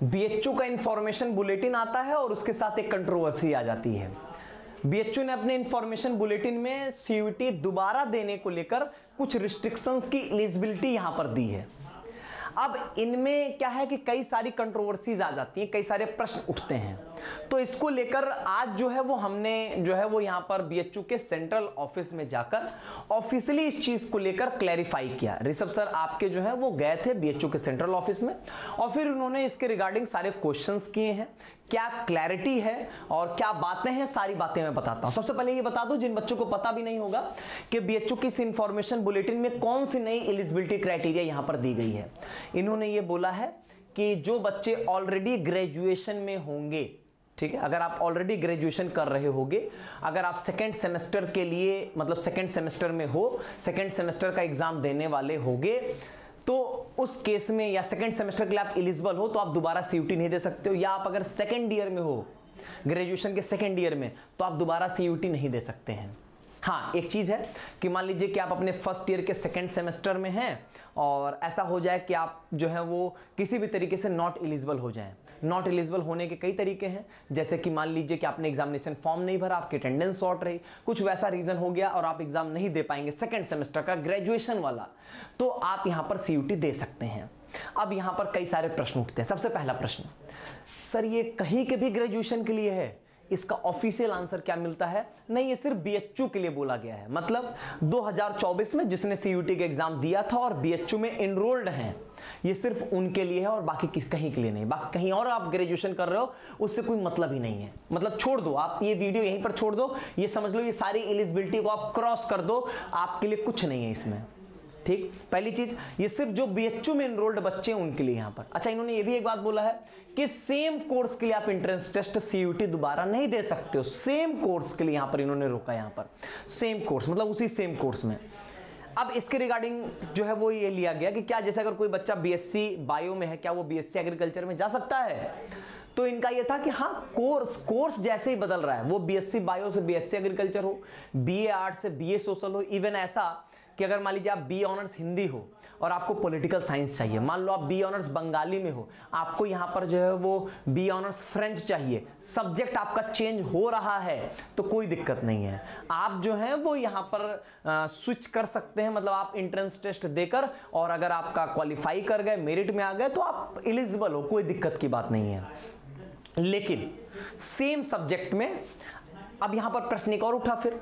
BHU का information bulletin आता है और उसके साथ एक कंट्रोवर्सी आ जाती है। बीएचयू ने अपने इंफॉर्मेशन बुलेटिन में सीयूईटी दोबारा देने को लेकर कुछ रिस्ट्रिक्शंस की एलिजिबिलिटी यहां पर दी है। अब इनमें क्या है कि कई सारी कंट्रोवर्सीज आ जाती हैं, कई सारे प्रश्न उठते हैं, तो इसको लेकर आज जो है वो हमने जो है वो यहां पर बीएचयू के सेंट्रल ऑफिस में जाकर ऑफिशियली इस चीज को लेकर क्लैरिफाई किया। ऋषभ सर आपके जो है वो गए थे बीएचयू के सेंट्रल ऑफिस में और फिर उन्होंने इसके रिगार्डिंग सारे क्वेश्चंस किए हैं, क्या क्लैरिटी है और क्या बातें हैं, सारी बातें मैं बताता हूं। सबसे पहले ये बता दूं जिन बच्चों को पता भी नहीं होगा कि बीएचयू की इस इंफॉर्मेशन बुलेटिन में कौन सी नई एलिजिबिलिटी क्राइटेरिया यहां पर दी गई है। इन्होंने ये बोला है कि जो बच्चे ऑलरेडी ग्रेजुएशन में होंगे, ठीक है, अगर आप ऑलरेडी ग्रेजुएशन कर रहे होगे, अगर आप सेकेंड सेमेस्टर के लिए मतलब सेकेंड सेमेस्टर में हो, सेकेंड सेमेस्टर का एग्जाम देने वाले होगे, तो उस केस में या सेकेंड सेमेस्टर के लिए आप एलिजिबल हो तो आप दोबारा सीयूटी नहीं दे सकते हो, या आप अगर सेकेंड ईयर में हो, ग्रेजुएशन के सेकेंड ईयर में, तो आप दोबारा सीयूटी नहीं दे सकते हैं। हाँ, एक चीज है कि मान लीजिए कि आप अपने फर्स्ट ईयर के सेकेंड सेमेस्टर में हैं और ऐसा हो जाए कि आप जो है वो किसी भी तरीके से नॉट एलिजिबल हो जाएं। नॉट एलिजिबल होने के कई तरीके हैं, जैसे कि मान लीजिए कि आपने एग्जामिनेशन फॉर्म नहीं भरा, आपकी अटेंडेंस शॉर्ट रही, कुछ वैसा रीजन हो गया और आप एग्जाम नहीं दे पाएंगे सेकेंड सेमेस्टर का ग्रेजुएशन वाला, तो आप यहां पर सीयूटी दे सकते हैं। अब यहां पर कई सारे प्रश्न उठते हैं। सबसे पहला प्रश्न, सर ये कहीं के भी ग्रेजुएशन के लिए है? इसका ऑफिशियल आंसर क्या मिलता है? नहीं, ये सिर्फ बीएचयू के लिए बोला गया है। मतलब 2024 में जिसने सीयूटी का एग्जाम दिया था और बीएचयू में एनरोल्ड हैं, ये सिर्फ उनके लिए है और बाकी कहीं के लिए नहीं। बाकी कहीं और आप ग्रेजुएशन कर रहे हो उससे कोई मतलब ही नहीं है। मतलब छोड़ दो, आप ये वीडियो यहीं पर छोड़ दो, ये समझ लो ये सारी एलिजिबिलिटी को आप क्रॉस कर दो, आपके लिए कुछ नहीं है इसमें। ठीक, पहली चीज, ये सिर्फ जो बीएचयू में एनरोल्ड बच्चे हैं उनके लिए यहां पर। अच्छा, इन्होंने ये भी एक बात बोला है कि सेम कोर्स के लिए आप एंट्रेंस टेस्ट सीयूटी दोबारा नहीं दे सकते हो। सेम कोर्स के लिए यहां पर इन्होंने रोका, यहां पर सेम कोर्स मतलब उसी सेम कोर्स में। अब इसके रिगार्डिंग जो है वो ये लिया गया कि क्या जैसे अगर कोई बच्चा बीएससी बायो में है, क्या वो बीएससी एग्रीकल्चर में जा सकता है? तो इनका ये था कि हाँ, कोर्स जैसे ही बदल रहा है, वो बीएससी बायो से बीएससी एग्रीकल्चर हो, बीए आर्ट से बीए सोशल हो, इवन ऐसा कि अगर मान लीजिए आप बी ऑनर्स हिंदी हो और आपको पॉलिटिकल साइंस चाहिए, मान लो आप बी ऑनर्स बंगाली में हो, आपको यहां पर जो है वो बी ऑनर्स फ्रेंच चाहिए, सब्जेक्ट आपका चेंज हो रहा है तो कोई दिक्कत नहीं है, आप जो है वो यहां पर स्विच कर सकते हैं। मतलब आप एंट्रेंस टेस्ट देकर और अगर आपका क्वालिफाई कर गए, मेरिट में आ गए, तो आप एलिजिबल हो, कोई दिक्कत की बात नहीं है। लेकिन सेम सब्जेक्ट में अब यहां पर प्रश्न एक और उठा फिर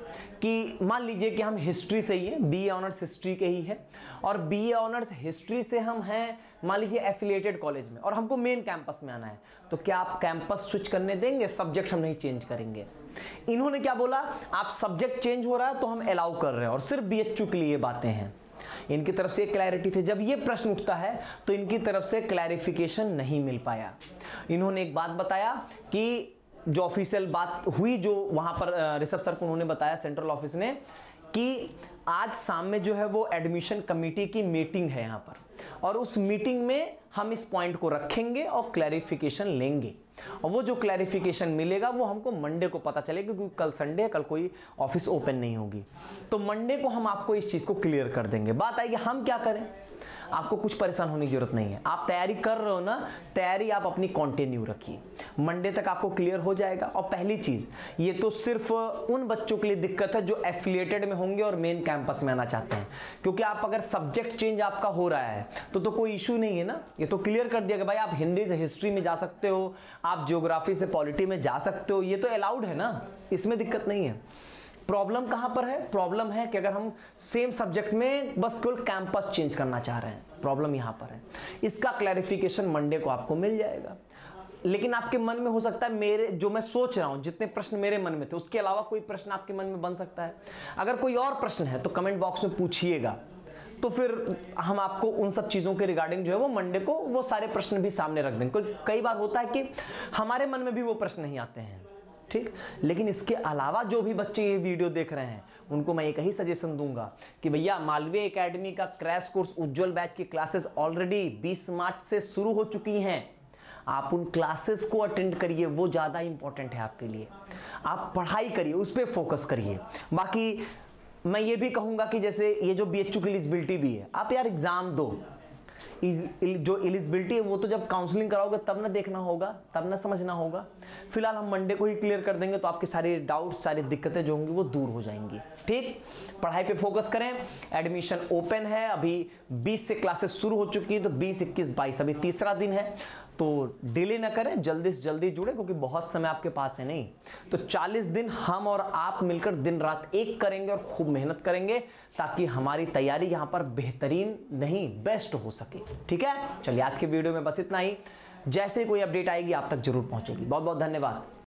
कि मान लीजिए कि हम हिस्ट्री से ही हैं, बीए ऑनर्स हिस्ट्री के ही है और बीए ऑनर्स हिस्ट्री से हम हैं मान लीजिए एफिलिएटेड कॉलेज में और हमको मेन कैंपस में आना है, तो क्या आप कैंपस स्विच करने देंगे? सब्जेक्ट हम नहीं चेंज करेंगे। इन्होंने क्या बोला, आप सब्जेक्ट चेंज हो रहा है तो हम अलाउ कर रहे हैं और सिर्फ बीएचयू के लिए बातें हैं। इनकी तरफ से क्लैरिटी थी। जब ये प्रश्न उठता है तो इनकी तरफ से क्लैरिफिकेशन नहीं मिल पाया। इन्होंने एक बात बताया कि जो ऑफिशियल बात हुई, जो वहां पर ऋषभ सर को उन्होंने बताया सेंट्रल ऑफिस ने, कि आज शाम में जो है वो एडमिशन कमेटी की मीटिंग है यहाँ पर और उस मीटिंग में हम इस पॉइंट को रखेंगे और क्लैरिफिकेशन लेंगे और वो जो क्लैरिफिकेशन मिलेगा वो हमको मंडे को पता चलेगा, क्योंकि कल संडे है, कल कोई ऑफिस ओपन नहीं होगी, तो मंडे को हम आपको इस चीज को क्लियर कर देंगे। बात आएगी हम क्या करें, आपको कुछ परेशान होने की जरूरत नहीं है। आप तैयारी कर रहे हो ना, तैयारी आप अपनी कंटिन्यू रखिए, मंडे तक आपको क्लियर हो जाएगा। और पहली चीज, ये तो सिर्फ उन बच्चों के लिए दिक्कत है जो एफिलिएटेड में होंगे और मेन कैंपस में आना चाहते हैं, क्योंकि आप अगर सब्जेक्ट चेंज आपका हो रहा है तो कोई इशू नहीं है ना। ये तो क्लियर कर दिया कि भाई आप हिंदी से हिस्ट्री में जा सकते हो, आप ज्योग्राफी से पॉलिटी में जा सकते हो, ये तो अलाउड है ना, इसमें दिक्कत नहीं है। प्रॉब्लम कहां पर है? प्रॉब्लम है कि अगर हम सेम सब्जेक्ट में बस केवल कैंपस चेंज करना चाह रहे हैं, प्रॉब्लम यहां पर है। इसका क्लैरिफिकेशन मंडे को आपको मिल जाएगा। लेकिन आपके मन में हो सकता है, मेरे जो मैं सोच रहा हूं, जितने प्रश्न मेरे मन में थे उसके अलावा कोई प्रश्न आपके मन में बन सकता है। अगर कोई और प्रश्न है तो कमेंट बॉक्स में पूछिएगा, तो फिर हम आपको उन सब चीजों के रिगार्डिंग जो है वो मंडे को वो सारे प्रश्न भी सामने रख देंगे। कई बार होता है कि हमारे मन में भी वो प्रश्न नहीं आते हैं, ठीक। लेकिन इसके अलावा जो भी बच्चे ये वीडियो देख रहे हैं उनको मैं एक ही सजेशन दूंगा कि भैया मालवीय एकेडमी का क्रैश कोर्स उज्जवल बैच की क्लासेस ऑलरेडी 20 मार्च से शुरू हो चुकी हैं। आप उन क्लासेस को अटेंड करिए, वो ज्यादा इंपॉर्टेंट है आपके लिए। आप पढ़ाई करिए, उस पर फोकस करिए। बाकी मैं ये भी कहूंगा कि जैसे ये जो बीएचयू की एलिजिबिलिटी भी है, आप यार एग्जाम दो, जो एलिजिबिलिटी है वो तो जब काउंसलिंग कराओगे तब ना देखना होगा, तब ना समझना होगा। फिलहाल हम मंडे को ही क्लियर कर देंगे, तो आपके सारे डाउट्स, सारी दिक्कतें जो होंगी वो दूर हो जाएंगी। ठीक, पढ़ाई पे फोकस करें। एडमिशन ओपन है, अभी 20 से क्लासेस शुरू हो चुकी है, तो 20, 21, 22 अभी तीसरा दिन है, तो डिले ना करें, जल्दी से जल्दी जुड़े, क्योंकि बहुत समय आपके पास है नहीं। तो 40 दिन हम और आप मिलकर दिन रात एक करेंगे और खूब मेहनत करेंगे, ताकि हमारी तैयारी यहां पर बेहतरीन नहीं बेस्ट हो सके। ठीक है, चलिए आज के वीडियो में बस इतना ही। जैसे ही कोई अपडेट आएगी आप तक जरूर पहुंचेगी। बहुत बहुत धन्यवाद।